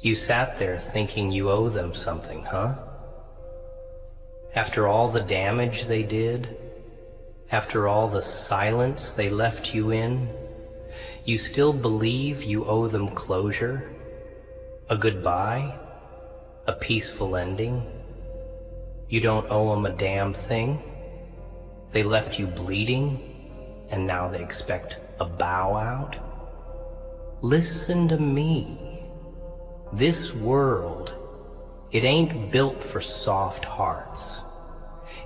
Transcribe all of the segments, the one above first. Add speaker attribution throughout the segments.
Speaker 1: You sat there thinking you owe them something, huh? After all the damage they did, after all the silence they left you in, you still believe you owe them closure, a goodbye, a peaceful ending. You don't owe them a damn thing. They left you bleeding, and now they expect a bow out. Listen to me. This world, it ain't built for soft hearts.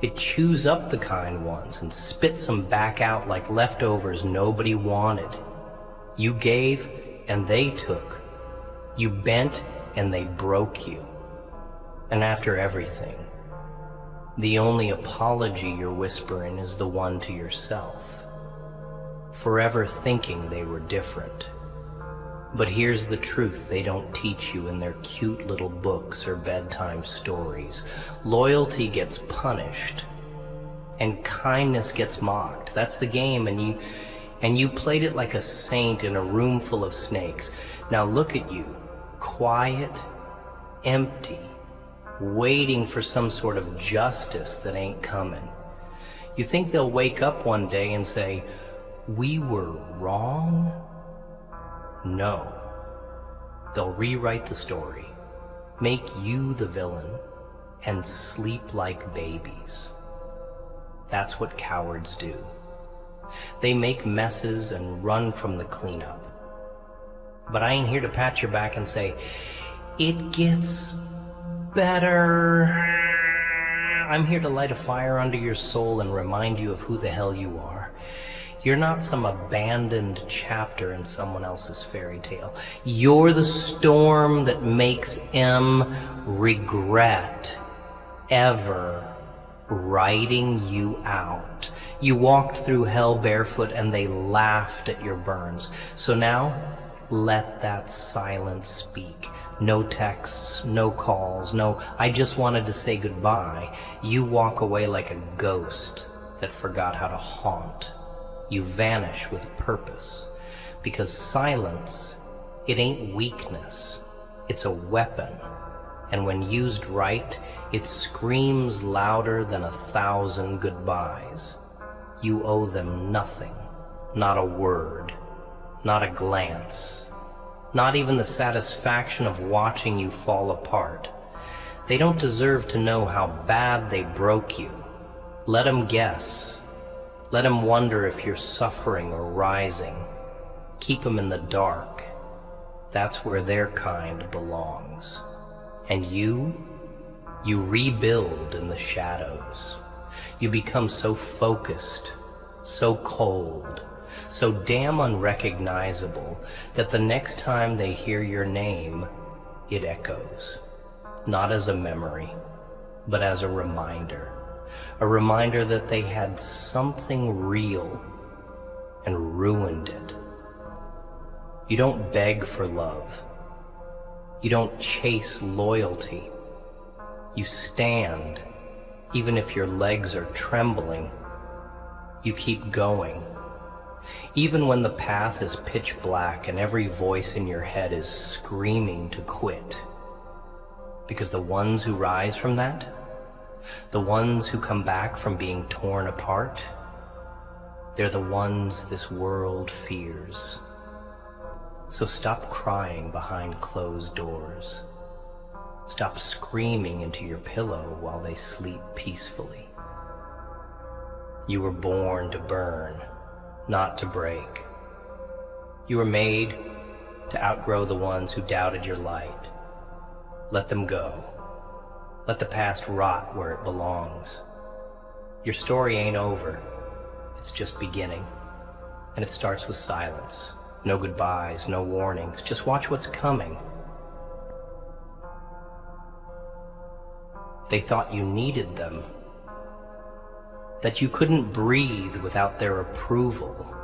Speaker 1: It chews up the kind ones and spits them back out like leftovers nobody wanted. You gave and they took. You bent and they broke you. And after everything, the only apology you're whispering is the one to yourself, forever thinking they were different. But here's the truth they don't teach you in their cute little books or bedtime stories. Loyalty gets punished, and kindness gets mocked. That's the game, and you played it like a saint in a room full of snakes. Now look at you, quiet, empty, waiting for some sort of justice that ain't coming. You think they'll wake up one day and say, "We were wrong"? No. They'll rewrite the story, make you the villain, and sleep like babies. That's what cowards do. They make messes and run from the cleanup. But I ain't here to pat your back and say, "It gets better." I'm here to light a fire under your soul and remind you of who the hell you are. You're not some abandoned chapter in someone else's fairy tale. You're the storm that makes M regret ever writing you out. You walked through hell barefoot and they laughed at your burns. So now, let that silence speak. No texts, no calls, no, "I just wanted to say goodbye." You walk away like a ghost that forgot how to haunt. You vanish with purpose, because silence, it ain't weakness, it's a weapon. And when used right, it screams louder than 1,000 goodbyes. You owe them nothing, not a word, not a glance, not even the satisfaction of watching you fall apart. They don't deserve to know how bad they broke you. Let them guess. Let them wonder if you're suffering or rising. Keep them in the dark. That's where their kind belongs. And you rebuild in the shadows. You become so focused, so cold, so damn unrecognizable that the next time they hear your name, it echoes. Not as a memory, but as a reminder. A reminder that they had something real and ruined it. You don't beg for love. You don't chase loyalty. You stand, even if your legs are trembling. You keep going. Even when the path is pitch black and every voice in your head is screaming to quit. Because the ones who rise from that, the ones who come back from being torn apart, they're the ones this world fears. So stop crying behind closed doors. Stop screaming into your pillow while they sleep peacefully. You were born to burn, not to break. You were made to outgrow the ones who doubted your light. Let them go. Let the past rot where it belongs. Your story ain't over. It's just beginning. And it starts with silence. No goodbyes, no warnings. Just watch what's coming. They thought you needed them. That you couldn't breathe without their approval.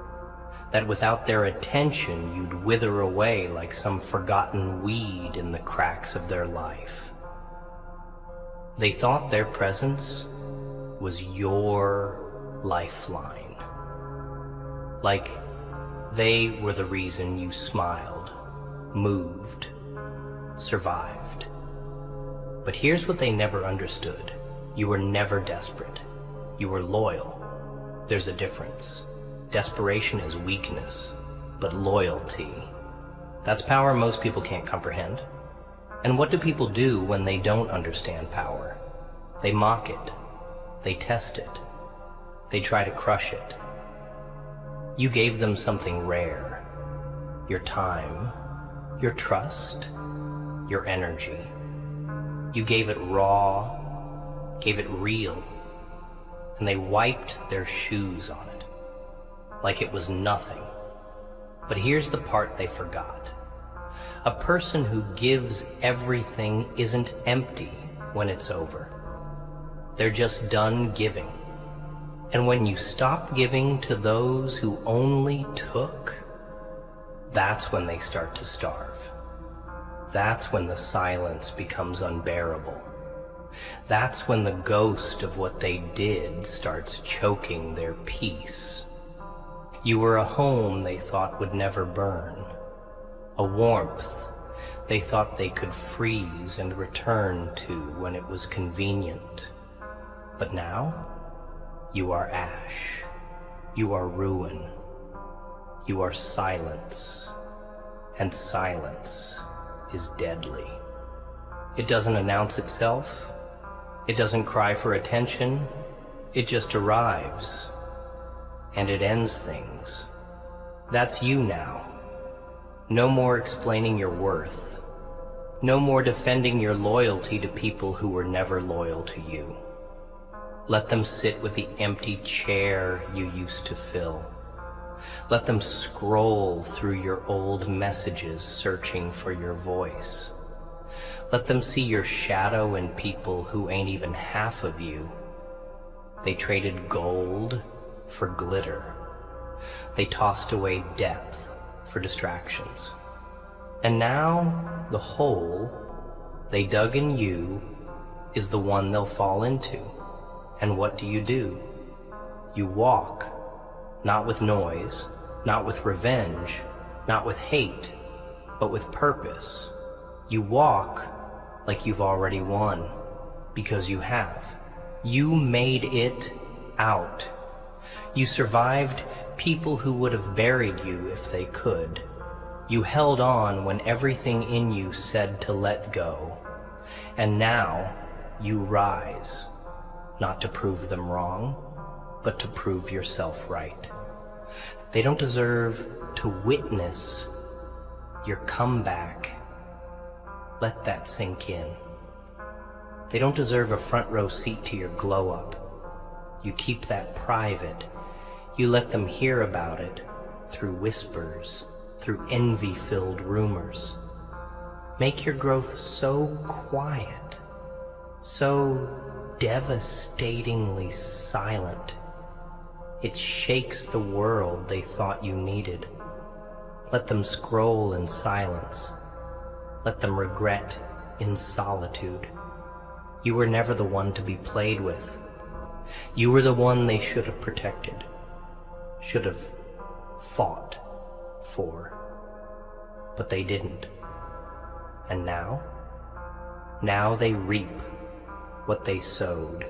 Speaker 1: That without their attention, you'd wither away like some forgotten weed in the cracks of their life. They thought their presence was your lifeline. Like they were the reason you smiled, moved, survived. But here's what they never understood. You were never desperate. You were loyal. There's a difference. Desperation is weakness, but loyalty, that's power most people can't comprehend. And what do people do when they don't understand power? They mock it. They test it. They try to crush it. You gave them something rare. Your time, your trust, your energy. You gave it raw, gave it real, and they wiped their shoes on it, like it was nothing. But here's the part they forgot. A person who gives everything isn't empty when it's over. They're just done giving. And when you stop giving to those who only took, that's when they start to starve. That's when the silence becomes unbearable. That's when the ghost of what they did starts choking their peace. You were a home they thought would never burn, a warmth they thought they could freeze and return to when it was convenient. But now, you are ash, you are ruin, you are silence, and silence is deadly. It doesn't announce itself, it doesn't cry for attention, it just arrives, and it ends things. That's you now. No more explaining your worth, no more defending your loyalty to people who were never loyal to you. Let them sit with the empty chair you used to fill. Let them scroll through your old messages searching for your voice. Let them see your shadow in people who ain't even half of you. They traded gold for glitter. They tossed away depth for distractions. And now the hole they dug in you is the one they'll fall into. And what do? You walk, not with noise, not with revenge, not with hate, but with purpose. You walk like you've already won, because you have. You made it out. You survived people who would have buried you if they could. You held on when everything in you said to let go. And now you rise. Not to prove them wrong, but to prove yourself right. They don't deserve to witness your comeback. Let that sink in. They don't deserve a front row seat to your glow up. You keep that private. You let them hear about it through whispers, through envy-filled rumors. Make your growth so quiet, so devastatingly silent. It shakes the world they thought you needed. Let them scroll in silence. Let them regret in solitude. You were never the one to be played with. You were the one they should have protected, should have fought for. But they didn't. And now they reap what they sowed,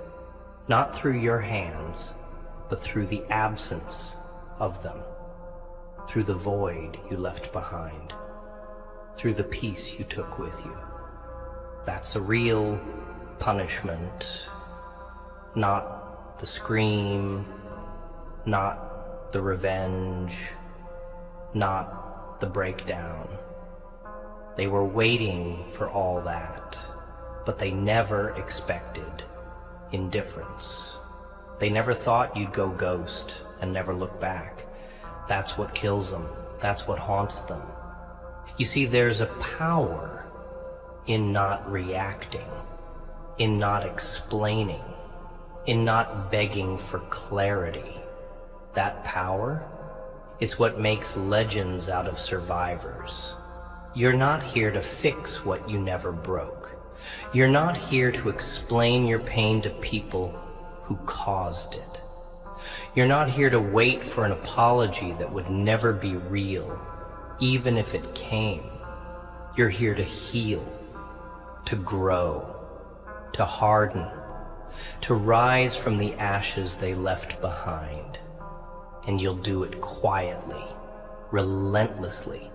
Speaker 1: not through your hands, but through the absence of them, through the void you left behind, through the peace you took with you. That's a real punishment, not the scream, not the revenge, not the breakdown. They were waiting for all that, but they never expected indifference. They never thought you'd go ghost and never look back. That's what kills them. That's what haunts them. You see, there's a power in not reacting, in not explaining, in not begging for clarity. That power, it's what makes legends out of survivors. You're not here to fix what you never broke. You're not here to explain your pain to people who caused it. You're not here to wait for an apology that would never be real, even if it came. You're here to heal, to grow, to harden, to rise from the ashes they left behind. And you'll do it quietly, relentlessly,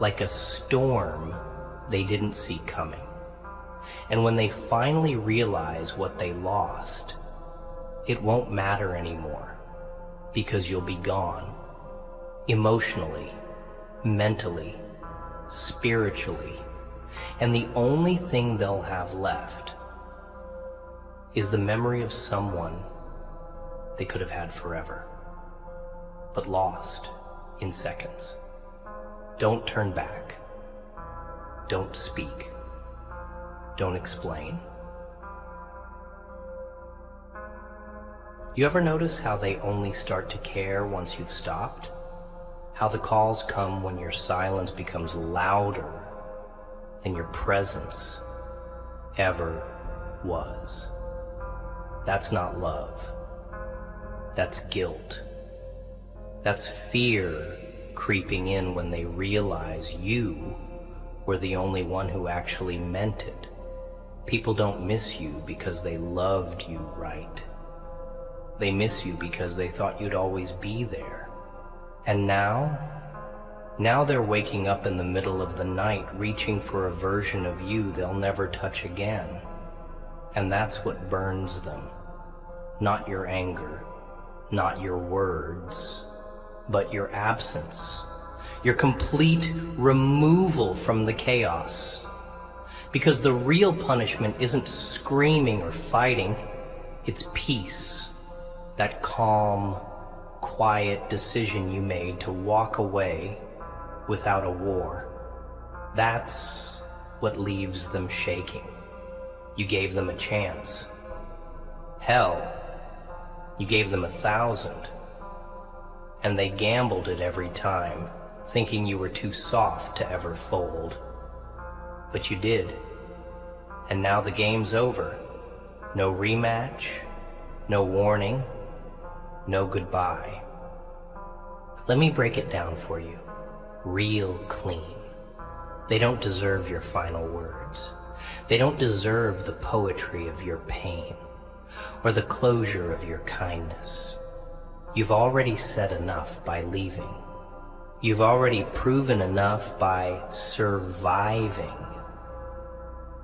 Speaker 1: like a storm they didn't see coming. And when they finally realize what they lost, it won't matter anymore, because you'll be gone, emotionally, mentally, spiritually, and the only thing they'll have left is the memory of someone they could have had forever, but lost in seconds. Don't turn back. Don't speak. Don't explain. You ever notice how they only start to care once you've stopped? How the calls come when your silence becomes louder than your presence ever was. That's not love. That's guilt. That's fear creeping in when they realize you were the only one who actually meant it. People don't miss you because they loved you right. They miss you because they thought you'd always be there. And now they're waking up in the middle of the night, reaching for a version of you they'll never touch again. And that's what burns them. Not your anger, not your words, but your absence, your complete removal from the chaos. Because the real punishment isn't screaming or fighting, it's peace. That calm, quiet decision you made to walk away without a war. That's what leaves them shaking. You gave them a chance. Hell, you gave them 1,000. And they gambled it every time, thinking you were too soft to ever fold. But you did. And now the game's over. No rematch, no warning, no goodbye. Let me break it down for you, real clean. They don't deserve your final words. They don't deserve the poetry of your pain or the closure of your kindness. You've already said enough by leaving. You've already proven enough by surviving.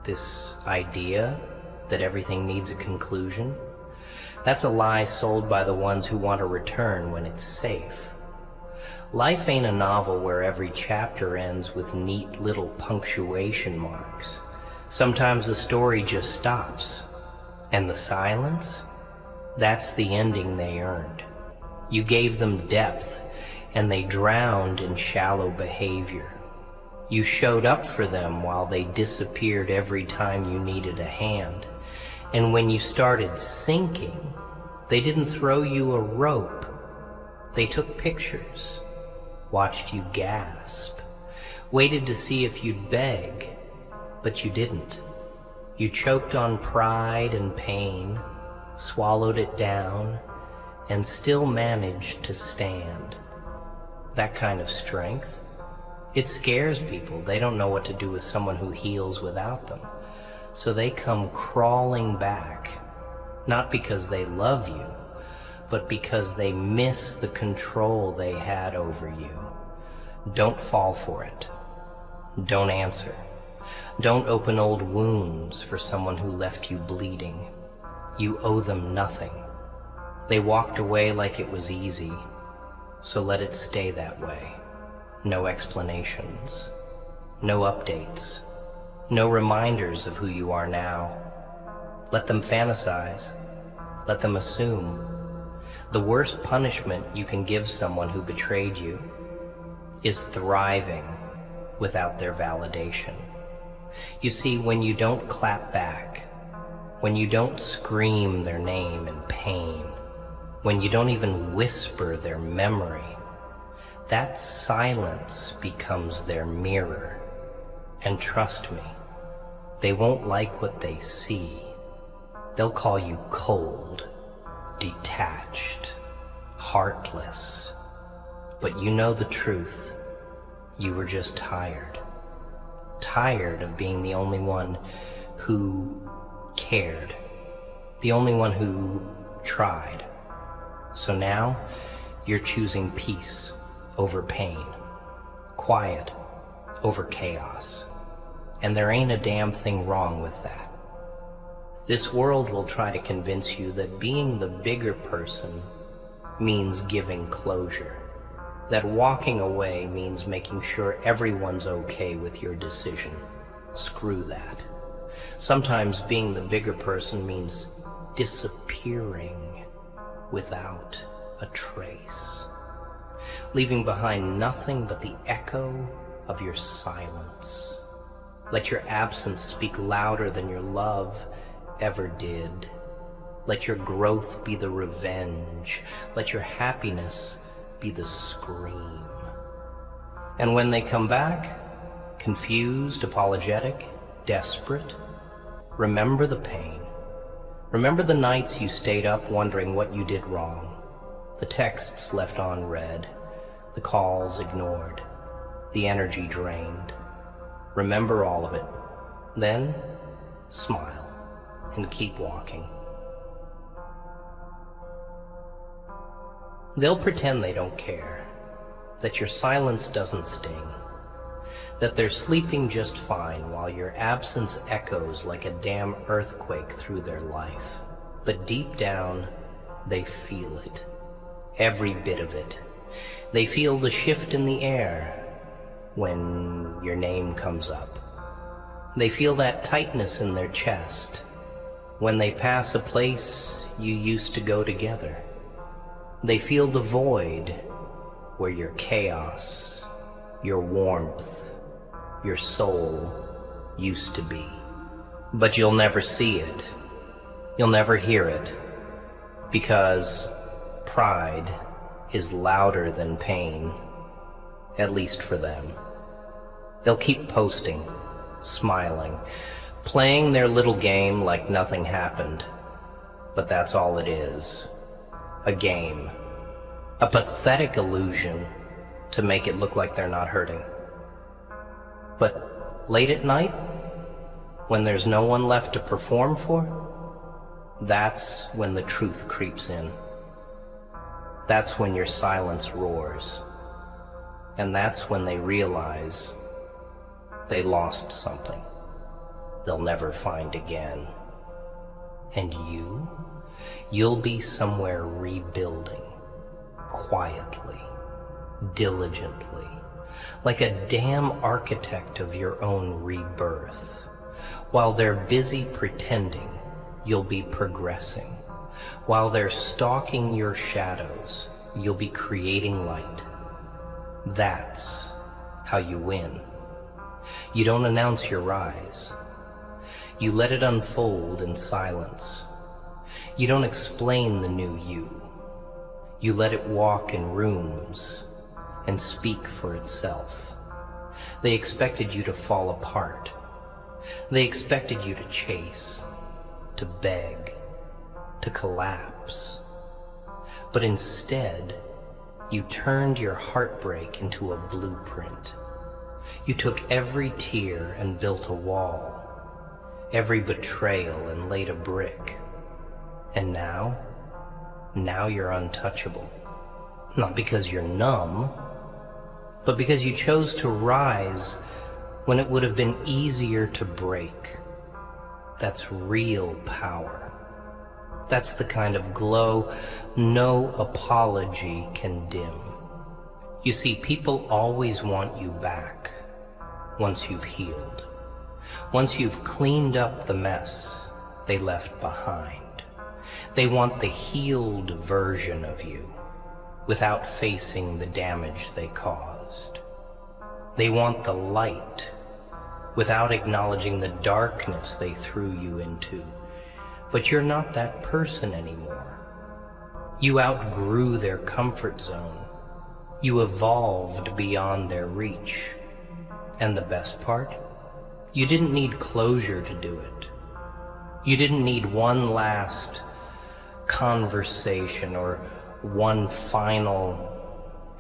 Speaker 1: This idea that everything needs a conclusion, that's a lie sold by the ones who want to return when it's safe. Life ain't a novel where every chapter ends with neat little punctuation marks. Sometimes the story just stops. And the silence? That's the ending they earned. You gave them depth, and they drowned in shallow behavior. You showed up for them while they disappeared every time you needed a hand. And when you started sinking, they didn't throw you a rope. They took pictures, watched you gasp, waited to see if you'd beg, but you didn't. You choked on pride and pain, swallowed it down, and still managed to stand. That kind of strength, it scares people. They don't know what to do with someone who heals without them. So they come crawling back, not because they love you, but because they miss the control they had over you. Don't fall for it. Don't answer. Don't open old wounds for someone who left you bleeding. You owe them nothing. They walked away like it was easy, so let it stay that way. No explanations, no updates, no reminders of who you are now. Let them fantasize. Let them assume. The worst punishment you can give someone who betrayed you is thriving without their validation. You see, when you don't clap back, when you don't scream their name in pain, when you don't even whisper their memory, that silence becomes their mirror. And trust me, they won't like what they see. They'll call you cold, detached, heartless. But you know the truth. You were just tired. tired of being the only one who cared, the only one who tried. So now you're choosing peace over pain, quiet over chaos. And there ain't a damn thing wrong with that. This world will try to convince you that being the bigger person means giving closure, that walking away means making sure everyone's okay with your decision. Screw that. Sometimes being the bigger person means disappearing without a trace, leaving behind nothing but the echo of your silence. Let your absence speak louder than your love ever did. Let your growth be the revenge. Let your happiness be the scream. And when they come back, confused, apologetic, desperate, remember the pain. Remember the nights you stayed up wondering what you did wrong, the texts left unread, the calls ignored, the energy drained. Remember all of it. Then smile and keep walking. They'll pretend they don't care, that your silence doesn't sting, that they're sleeping just fine while your absence echoes like a damn earthquake through their life. But deep down, they feel it, every bit of it. They feel the shift in the air when your name comes up. They feel that tightness in their chest when they pass a place you used to go together. They feel the void where your chaos, your warmth, your soul used to be. But you'll never see it. You'll never hear it, because pride is louder than pain, at least for them. They'll keep posting, smiling, playing their little game like nothing happened. But that's all it is. A game. A pathetic illusion to make it look like they're not hurting. But late at night, when there's no one left to perform for, that's when the truth creeps in. That's when your silence roars. And that's when they realize they lost something they'll never find again. And you'll be somewhere rebuilding, quietly, diligently, like a damn architect of your own rebirth. While they're busy pretending, you'll be progressing. While they're stalking your shadows, you'll be creating light. That's how you win. You don't announce your rise. You let it unfold in silence. You don't explain the new you. You let it walk in rooms and speak for itself. They expected you to fall apart. They expected you to chase, to beg, to collapse. But instead, you turned your heartbreak into a blueprint. You took every tear and built a wall, every betrayal and laid a brick. And now you're untouchable. Not because you're numb, but because you chose to rise when it would have been easier to break. That's real power. That's the kind of glow no apology can dim. You see, people always want you back once you've healed, once you've cleaned up the mess they left behind. They want the healed version of you without facing the damage they caused. They want the light without acknowledging the darkness they threw you into. But you're not that person anymore. You outgrew their comfort zone. You evolved beyond their reach. And the best part? You didn't need closure to do it. You didn't need one last conversation or one final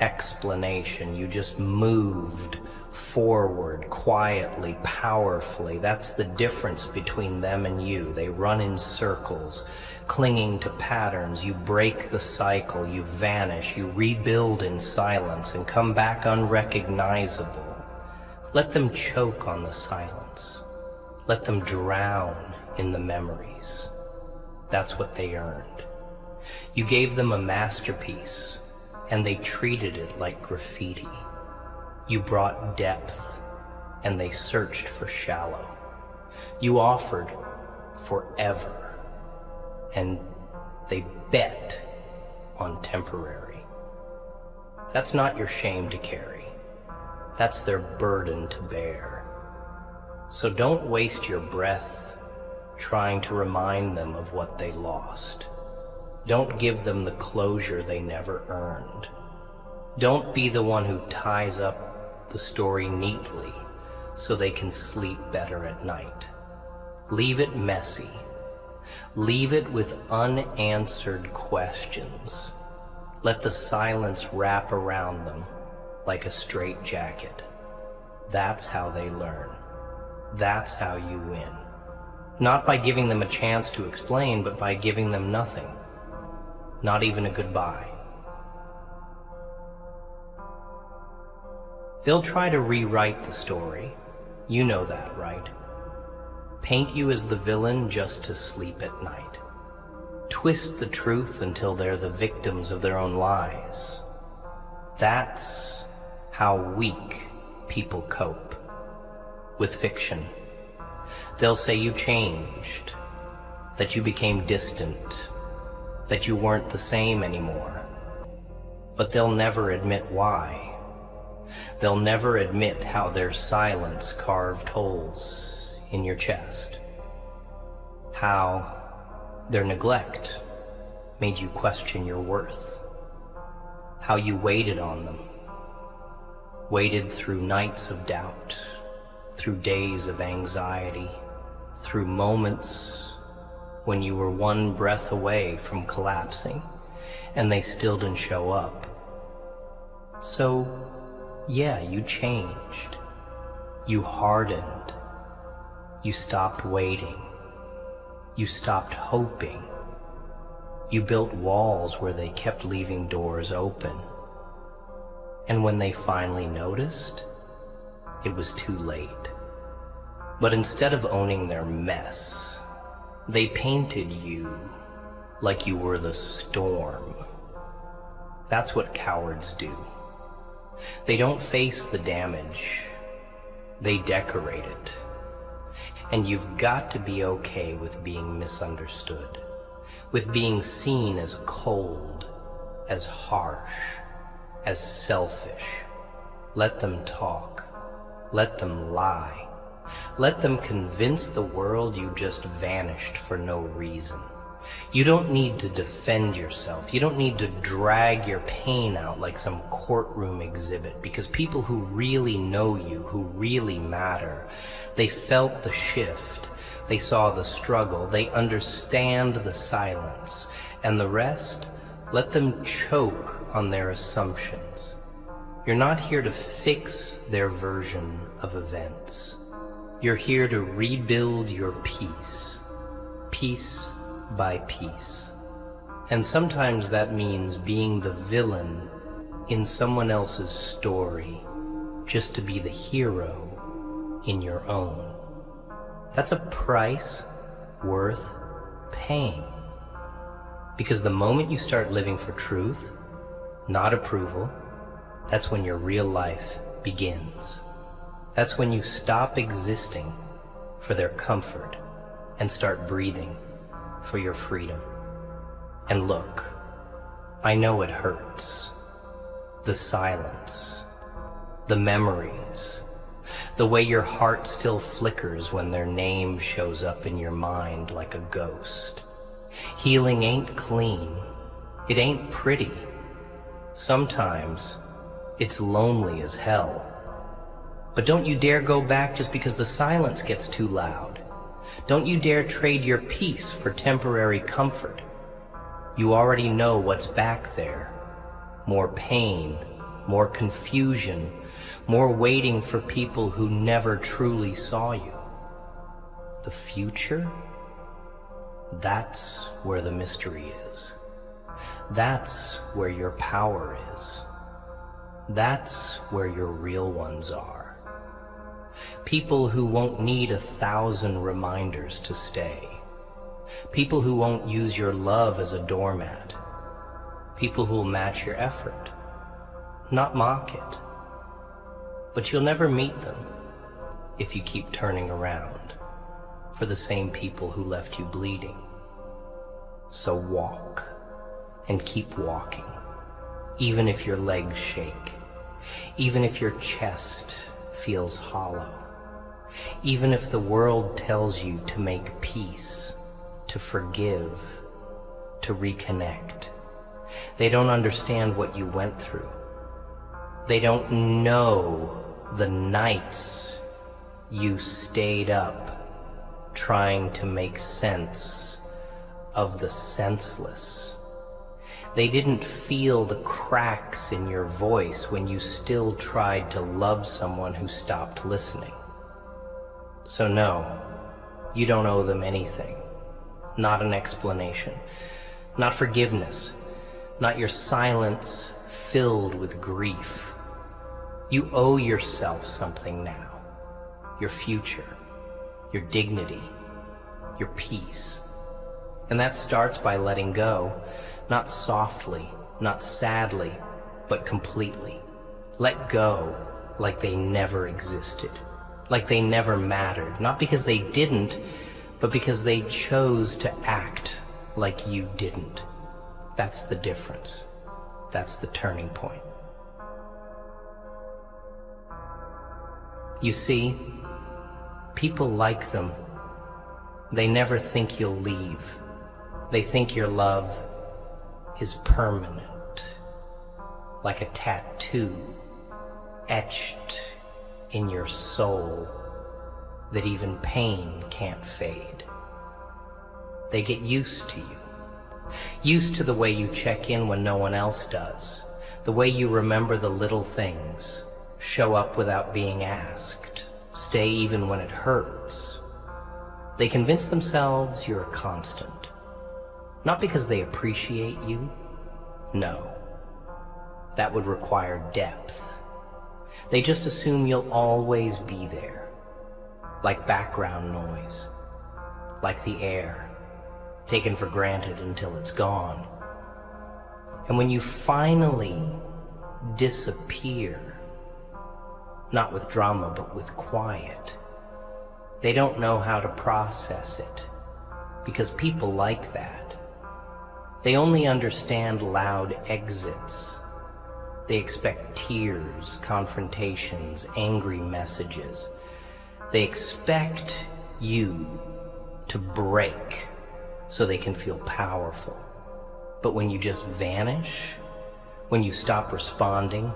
Speaker 1: explanation. You just moved forward, quietly, powerfully. That's the difference between them and you. They run in circles, clinging to patterns. You break the cycle, you vanish, you rebuild in silence and come back unrecognizable. Let them choke on the silence. Let them drown in the memories. That's what they earned. You gave them a masterpiece, and they treated it like graffiti. You brought depth, and they searched for shallow. You offered forever, and they bet on temporary. That's not your shame to carry. That's their burden to bear. So don't waste your breath trying to remind them of what they lost. Don't give them the closure they never earned. Don't be the one who ties up the story neatly so they can sleep better at night. Leave it messy. Leave it with unanswered questions. Let the silence wrap around them like a straitjacket. That's how they learn. That's how you win. Not by giving them a chance to explain, but by giving them nothing. Not even a goodbye. They'll try to rewrite the story. You know that, right? Paint you as the villain just to sleep at night. Twist the truth until they're the victims of their own lies. That's how weak people cope with fiction. They'll say you changed, that you became distant, that you weren't the same anymore. But they'll never admit why. They'll never admit how their silence carved holes in your chest. How their neglect made you question your worth. How you waited on them. Waited through nights of doubt, through days of anxiety, through moments when you were one breath away from collapsing, and they still didn't show up. So, yeah, you changed. You hardened. You stopped waiting. You stopped hoping. You built walls where they kept leaving doors open. And when they finally noticed, it was too late. But instead of owning their mess, they painted you like you were the storm. That's what cowards do. They don't face the damage, they decorate it. And you've got to be okay with being misunderstood, with being seen as cold, as harsh, as selfish. Let them talk. Let them lie. Let them convince the world you just vanished for no reason. You don't need to defend yourself. You don't need to drag your pain out like some courtroom exhibit, because people who really know you, who really matter, they felt the shift. They saw the struggle. They understand the silence. And the rest, let them choke on their assumptions. You're not here to fix their version of events. You're here to rebuild your peace, piece by piece. And sometimes that means being the villain in someone else's story, just to be the hero in your own. That's a price worth paying. Because the moment you start living for truth, not approval, that's when your real life begins. That's when you stop existing for their comfort and start breathing for your freedom. And look, I know it hurts. The silence, the memories, the way your heart still flickers when their name shows up in your mind like a ghost. Healing ain't clean. It ain't pretty. Sometimes it's lonely as hell. But don't you dare go back just because the silence gets too loud. Don't you dare trade your peace for temporary comfort. You already know what's back there. More pain, more confusion, more waiting for people who never truly saw you. The future? That's where the mystery is. That's where your power is. That's where your real ones are. People who won't need 1,000 reminders to stay. People who won't use your love as a doormat. People who will match your effort, not mock it. But you'll never meet them if you keep turning around for the same people who left you bleeding. So walk, and keep walking, even if your legs shake, even if your chest feels hollow, even if the world tells you to make peace, to forgive, to reconnect. They don't understand what you went through. They don't know the nights you stayed up trying to make sense of the senseless. They didn't feel the cracks in your voice when you still tried to love someone who stopped listening. So no, you don't owe them anything. Not an explanation, not forgiveness, not your silence filled with grief. You owe yourself something now. Your future, your dignity, your peace. And that starts by letting go, not softly, not sadly, but completely. Let go like they never existed, like they never mattered, not because they didn't, but because they chose to act like you didn't. That's the difference. That's the turning point. You see, people like them. They never think you'll leave. They think your love is permanent, like a tattoo etched in your soul that even pain can't fade. They get used to you, used to the way you check in when no one else does, the way you remember the little things, show up without being asked, stay even when it hurts. They convince themselves you're a constant, not because they appreciate you. No, that would require depth. They just assume you'll always be there, like background noise, like the air, taken for granted until it's gone. And when you finally disappear, not with drama, but with quiet, they don't know how to process it, because people like that. They only understand loud exits. They expect tears, confrontations, angry messages. They expect you to break so they can feel powerful. But when you just vanish, when you stop responding,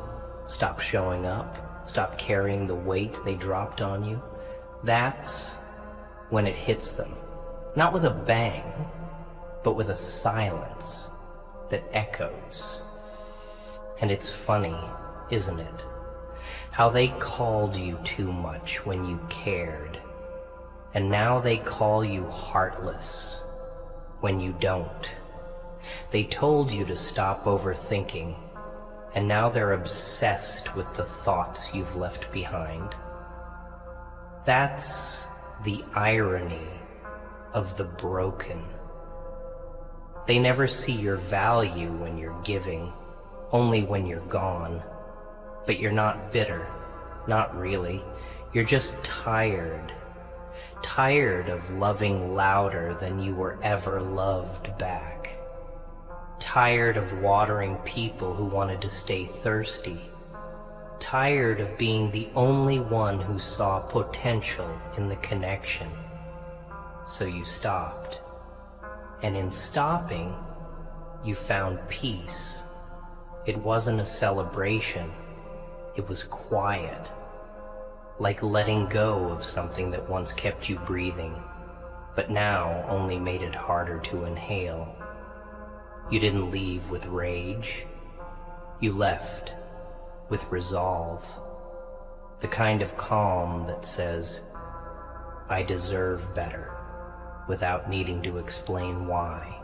Speaker 1: stop showing up, stop carrying the weight they dropped on you, that's when it hits them. Not with a bang, but with a silence that echoes. And it's funny, isn't it? How they called you too much when you cared, and now they call you heartless when you don't. They told you to stop overthinking, and now they're obsessed with the thoughts you've left behind. That's the irony of the broken. They never see your value when you're giving, only when you're gone. But you're not bitter, not really. You're just tired. Tired of loving louder than you were ever loved back. Tired of watering people who wanted to stay thirsty. Tired of being the only one who saw potential in the connection. So you stopped. And in stopping, you found peace. It wasn't a celebration. It was quiet, like letting go of something that once kept you breathing, but now only made it harder to inhale. You didn't leave with rage. You left with resolve, the kind of calm that says, I deserve better, without needing to explain why.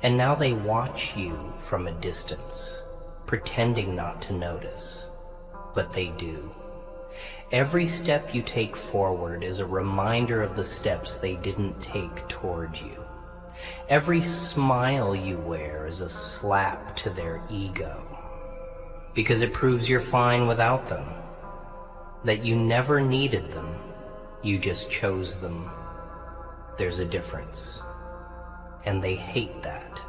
Speaker 1: And now they watch you from a distance, pretending not to notice, but they do. Every step you take forward is a reminder of the steps they didn't take toward you. Every smile you wear is a slap to their ego, because it proves you're fine without them, that you never needed them, you just chose them. There's a difference. And they hate that.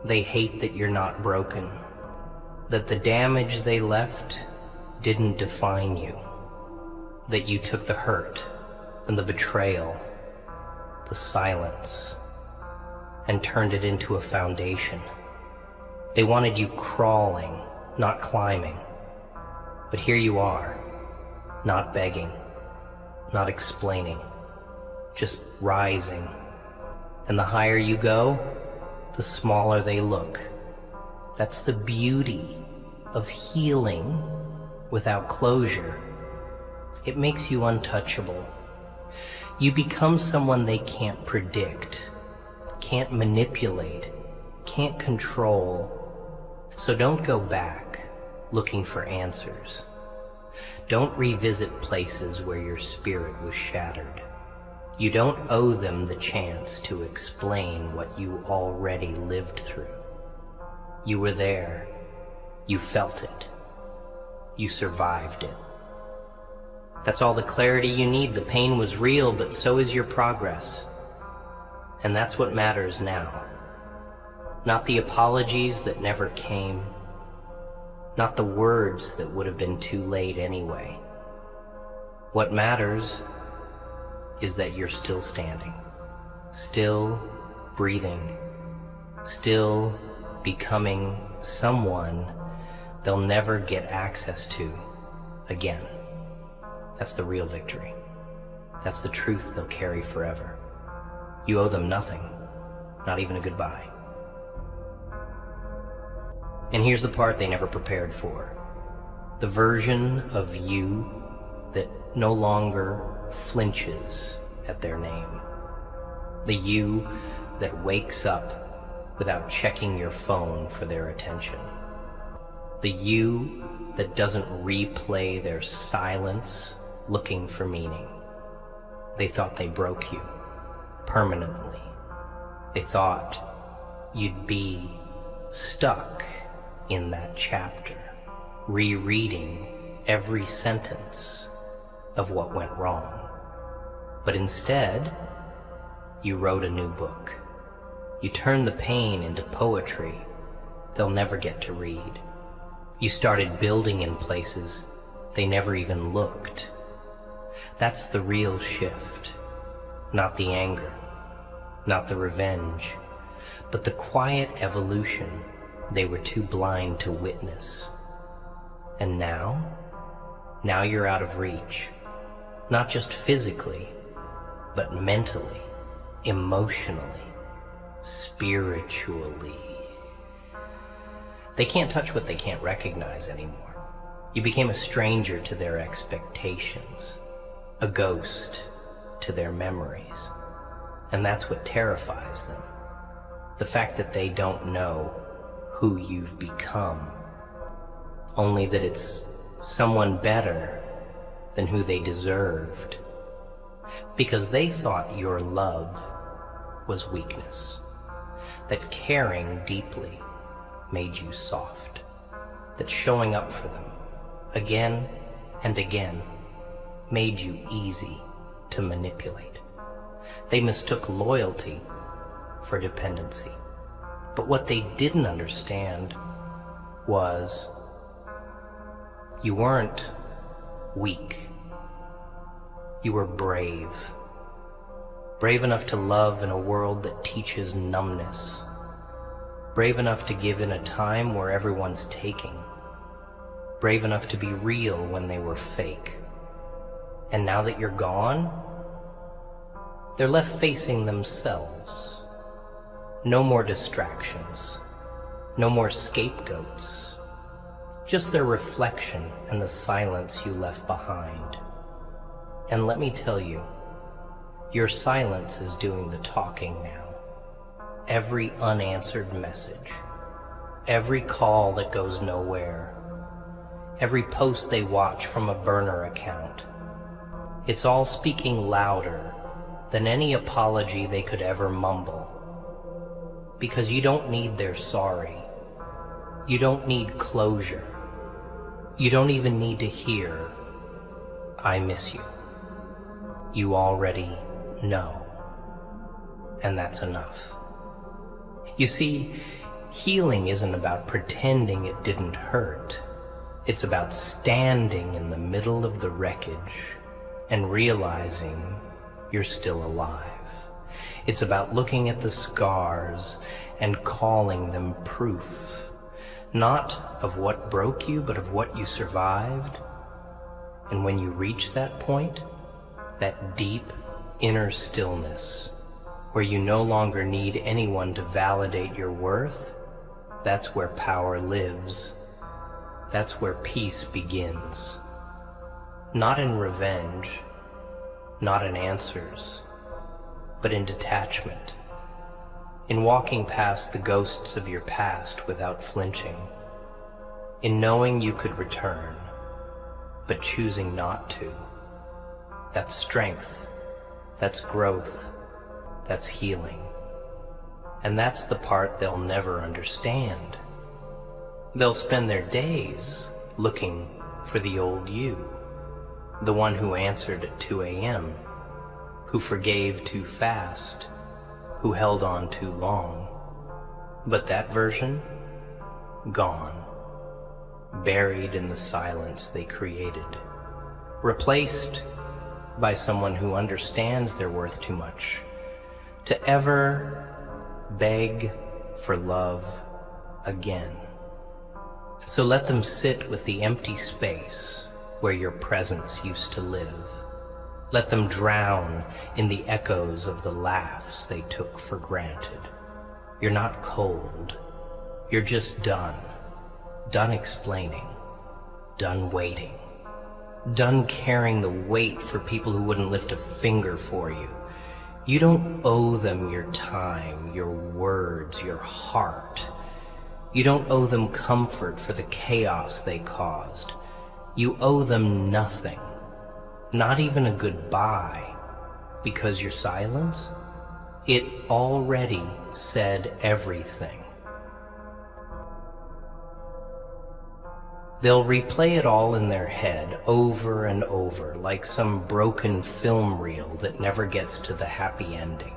Speaker 1: They hate that you're not broken, that the damage they left didn't define you, that you took the hurt and the betrayal, the silence, and turned it into a foundation. They wanted you crawling, not climbing. But here you are, not begging, not explaining, just rising. And the higher you go, the smaller they look. That's the beauty of healing without closure. It makes you untouchable. You become someone they can't predict, can't manipulate, can't control. So don't go back looking for answers. Don't revisit places where your spirit was shattered. You don't owe them the chance to explain what you already lived through. You were there. You felt it. You survived it. That's all the clarity you need. The pain was real, but so is your progress. And that's what matters now. Not the apologies that never came. Not the words that would have been too late anyway. What matters is that you're still standing, still breathing, still becoming someone they'll never get access to again. That's the real victory. That's the truth they'll carry forever. You owe them nothing, not even a goodbye. And here's the part they never prepared for. The version of you that no longer flinches at their name. The you that wakes up without checking your phone for their attention. The you that doesn't replay their silence looking for meaning. They thought they broke you permanently. They thought you'd be stuck in that chapter, rereading every sentence of what went wrong. But instead, you wrote a new book. You turned the pain into poetry they'll never get to read. You started building in places they never even looked. That's the real shift. Not the anger, not the revenge, but the quiet evolution they were too blind to witness. And now you're out of reach. Not just physically, but mentally, emotionally, spiritually. They can't touch what they can't recognize anymore. You became a stranger to their expectations, a ghost to their memories. And that's what terrifies them. The fact that they don't know who you've become, only that it's someone better than who they deserved, because they thought your love was weakness, that caring deeply made you soft, that showing up for them again and again made you easy to manipulate. They mistook loyalty for dependency. But what they didn't understand was you weren't weak. You were brave. Brave enough to love in a world that teaches numbness. Brave enough to give in a time where everyone's taking. Brave enough to be real when they were fake. And now that you're gone, they're left facing themselves. No more distractions. No more scapegoats. just their reflection and the silence you left behind. And let me tell you, your silence is doing the talking now. Every unanswered message, every call that goes nowhere, every post they watch from a burner account, it's all speaking louder than any apology they could ever mumble. Because you don't need their sorry. You don't need closure. You don't even need to hear, "I miss you." You already know. And that's enough. You see, healing isn't about pretending it didn't hurt. It's about standing in the middle of the wreckage and realizing you're still alive. It's about looking at the scars and calling them proof, not of what broke you, but of what you survived. And when you reach that point, that deep inner stillness, where you no longer need anyone to validate your worth, that's where power lives. That's where peace begins. Not in revenge, not in answers, but in detachment, in walking past the ghosts of your past without flinching, in knowing you could return, but choosing not to. That's strength, that's growth, that's healing. And that's the part they'll never understand. They'll spend their days looking for the old you, the one who answered at 2 a.m., who forgave too fast, who held on too long. But that version, gone, buried in the silence they created, replaced by someone who understands their worth too much to ever beg for love again. So let them sit with the empty space where your presence used to live. Let them drown in the echoes of the laughs they took for granted. You're not cold. You're just done. Done explaining. Done waiting. Done carrying the weight for people who wouldn't lift a finger for you. You don't owe them your time, your words, your heart. You don't owe them comfort for the chaos they caused. You owe them nothing. Not even a goodbye, because your silence, it already said everything. They'll replay it all in their head over and over, like some broken film reel that never gets to the happy ending.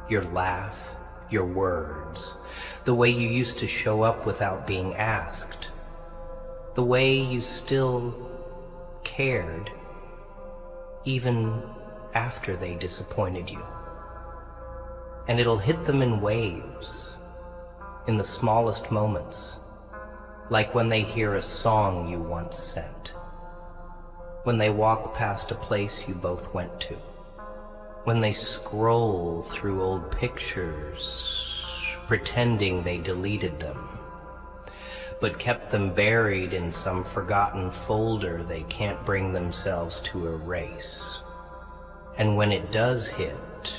Speaker 1: Your laugh, your words, the way you used to show up without being asked, the way you still cared even after they disappointed you. And it'll hit them in waves, in the smallest moments, like when they hear a song you once sent, when they walk past a place you both went to, when they scroll through old pictures, pretending they deleted them, but kept them buried in some forgotten folder they can't bring themselves to erase. And when it does hit,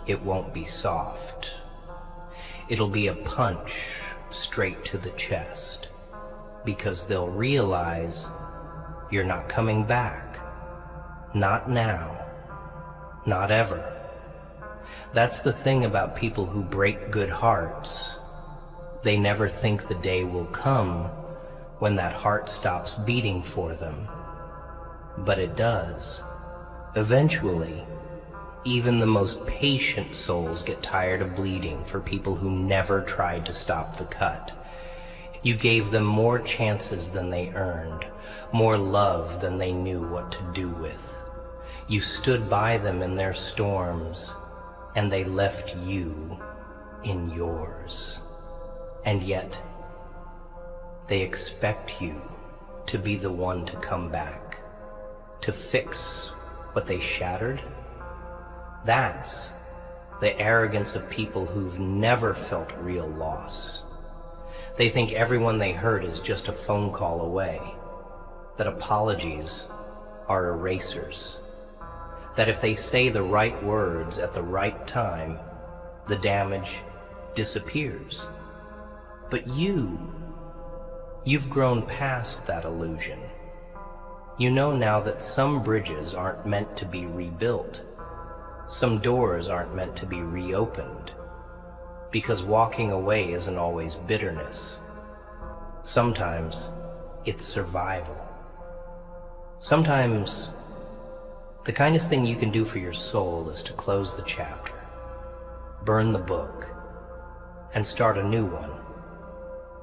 Speaker 1: it won't be soft. It'll be a punch straight to the chest, because they'll realize you're not coming back. Not now. Not ever. That's the thing about people who break good hearts. They never think the day will come when that heart stops beating for them. But it does. Eventually, even the most patient souls get tired of bleeding for people who never tried to stop the cut. You gave them more chances than they earned, more love than they knew what to do with. You stood by them in their storms, and they left you in yours. And yet, they expect you to be the one to come back, to fix what they shattered. That's the arrogance of people who've never felt real loss. They think everyone they hurt is just a phone call away, that apologies are erasers, that if they say the right words at the right time, the damage disappears. But you've grown past that illusion. You know now that some bridges aren't meant to be rebuilt. Some doors aren't meant to be reopened, because walking away isn't always bitterness. Sometimes it's survival. Sometimes the kindest thing you can do for your soul is to close the chapter, burn the book, and start a new one,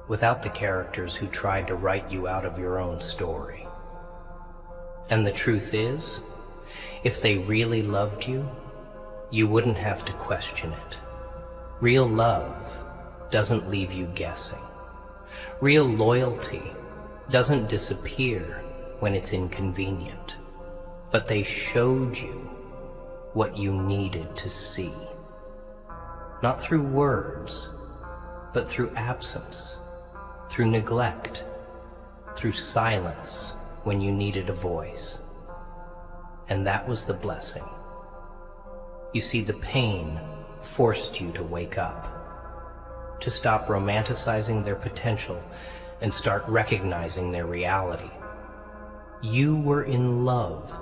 Speaker 1: without the characters who tried to write you out of your own story. And the truth is, if they really loved you, you wouldn't have to question it. Real love doesn't leave you guessing. Real loyalty doesn't disappear when it's inconvenient. But they showed you what you needed to see. Not through words, but through absence, through neglect, through silence when you needed a voice. And that was the blessing. You see, the pain forced you to wake up, to stop romanticizing their potential and start recognizing their reality. You were in love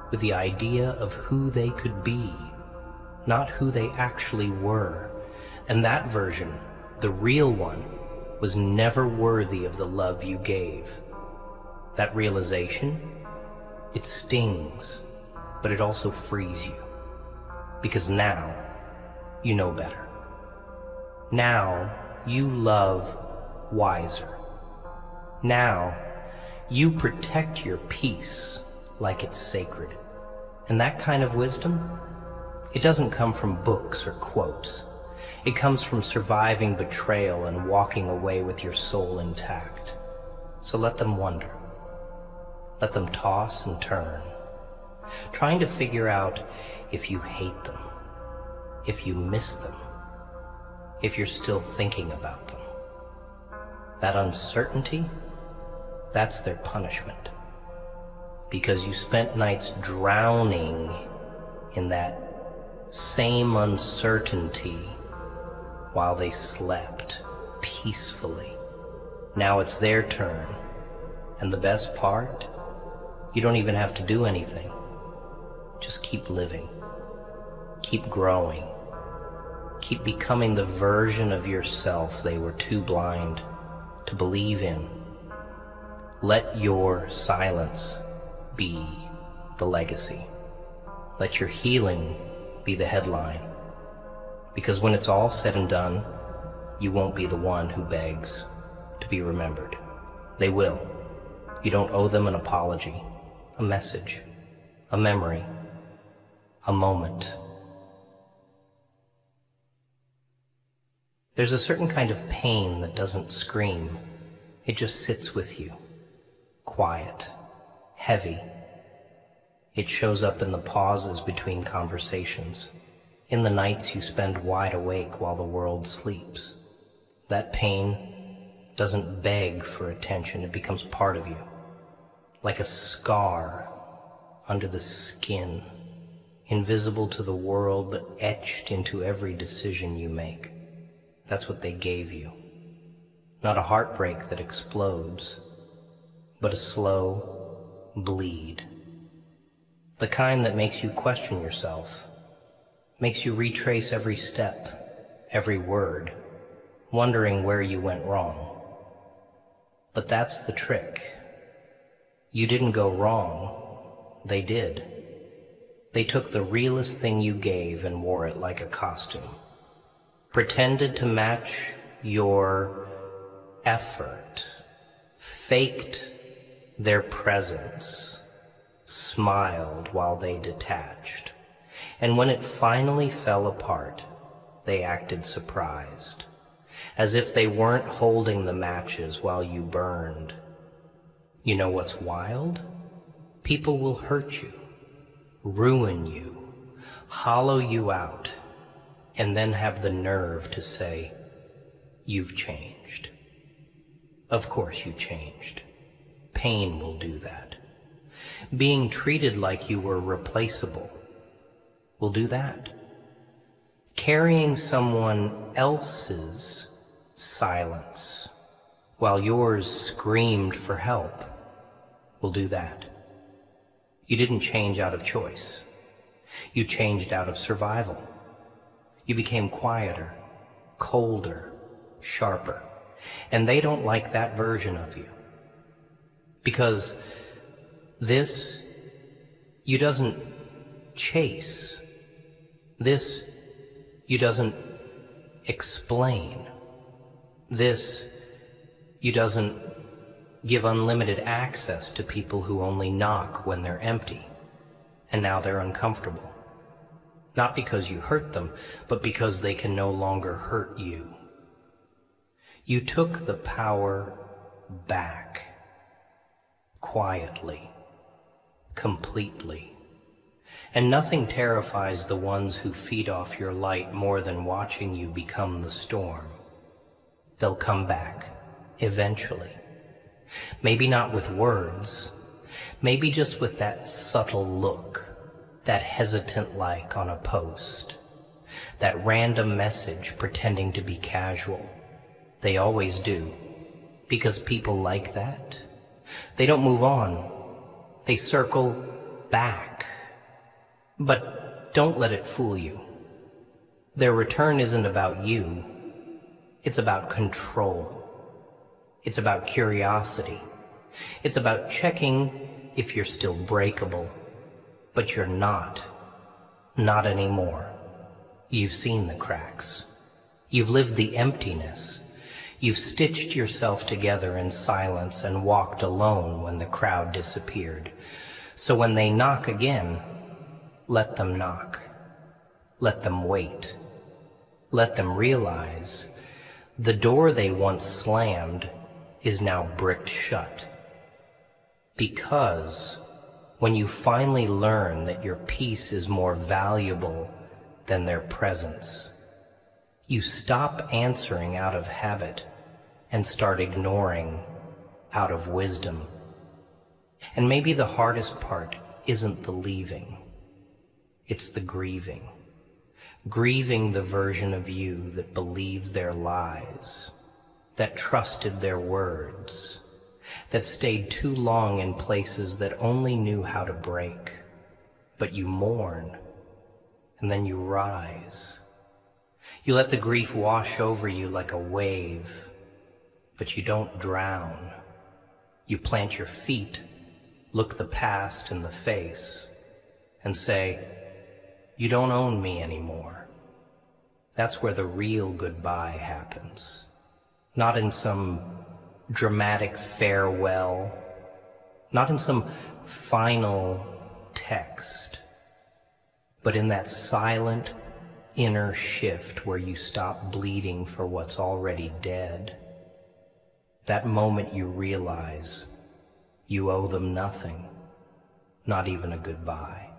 Speaker 1: with the idea of who they could be, not who they actually were. And that version, the real one, was never worthy of the love you gave. That realization, it stings, but it also frees you. Because now, you know better. Now, you love wiser. Now, you protect your peace like it's sacred. And that kind of wisdom, it doesn't come from books or quotes. It comes from surviving betrayal and walking away with your soul intact. So let them wonder. Let them toss and turn, trying to figure out if you hate them, if you miss them, if you're still thinking about them. That uncertainty, that's their punishment. Because you spent nights drowning in that same uncertainty while they slept peacefully. Now it's their turn. And the best part, you don't even have to do anything. Just keep living. Keep growing. Keep becoming the version of yourself they were too blind to believe in. Let your silence be the legacy. Let your healing be the headline. Because when it's all said and done, you won't be the one who begs to be remembered. They will. You don't owe them an apology, a message, a memory, a moment. There's a certain kind of pain that doesn't scream. It just sits with you, quiet, heavy. It shows up in the pauses between conversations, in the nights you spend wide awake while the world sleeps. That pain doesn't beg for attention, it becomes part of you, like a scar under the skin, invisible to the world but etched into every decision you make. That's what they gave you. Not a heartbreak that explodes, but a slow bleed. The kind that makes you question yourself, makes you retrace every step, every word, wondering where you went wrong. But that's the trick. You didn't go wrong, they did. They took the realest thing you gave and wore it like a costume. Pretended to match your effort, faked their presence, smiled while they detached. And when it finally fell apart, they acted surprised, as if they weren't holding the matches while you burned. You know what's wild? People will hurt you, ruin you, hollow you out, and then have the nerve to say, "You've changed." Of course you changed. Pain will do that. Being treated like you were replaceable will do that. Carrying someone else's silence while yours screamed for help will do that. You didn't change out of choice. You changed out of survival. You became quieter, colder, sharper. And they don't like that version of you. Because this, you doesn't chase. This, you doesn't explain. This, you doesn't give unlimited access to people who only knock when they're empty. And now they're uncomfortable. Not because you hurt them, but because they can no longer hurt you. You took the power back, quietly, completely. And nothing terrifies the ones who feed off your light more than watching you become the storm. They'll come back, eventually. Maybe not with words, maybe just with that subtle look, that hesitant like on a post, that random message pretending to be casual. They always do, because people like that. They don't move on. They circle back. But don't let it fool you. Their return isn't about you. It's about control. It's about curiosity. It's about checking if you're still breakable. But you're not. Not anymore. You've seen the cracks. You've lived the emptiness. You've stitched yourself together in silence and walked alone when the crowd disappeared. So when they knock again, let them knock. Let them wait. Let them realize the door they once slammed is now bricked shut. Because when you finally learn that your peace is more valuable than their presence, you stop answering out of habit and start ignoring out of wisdom. And maybe the hardest part isn't the leaving, it's the grieving. Grieving the version of you that believed their lies, that trusted their words, that stayed too long in places that only knew how to break. But you mourn, and then you rise. You let the grief wash over you like a wave, but you don't drown. You plant your feet, look the past in the face, and say, "You don't own me anymore." That's where the real goodbye happens. Not in some dramatic farewell, not in some final text, but in that silent inner shift where you stop bleeding for what's already dead. That moment you realize you owe them nothing, not even a goodbye.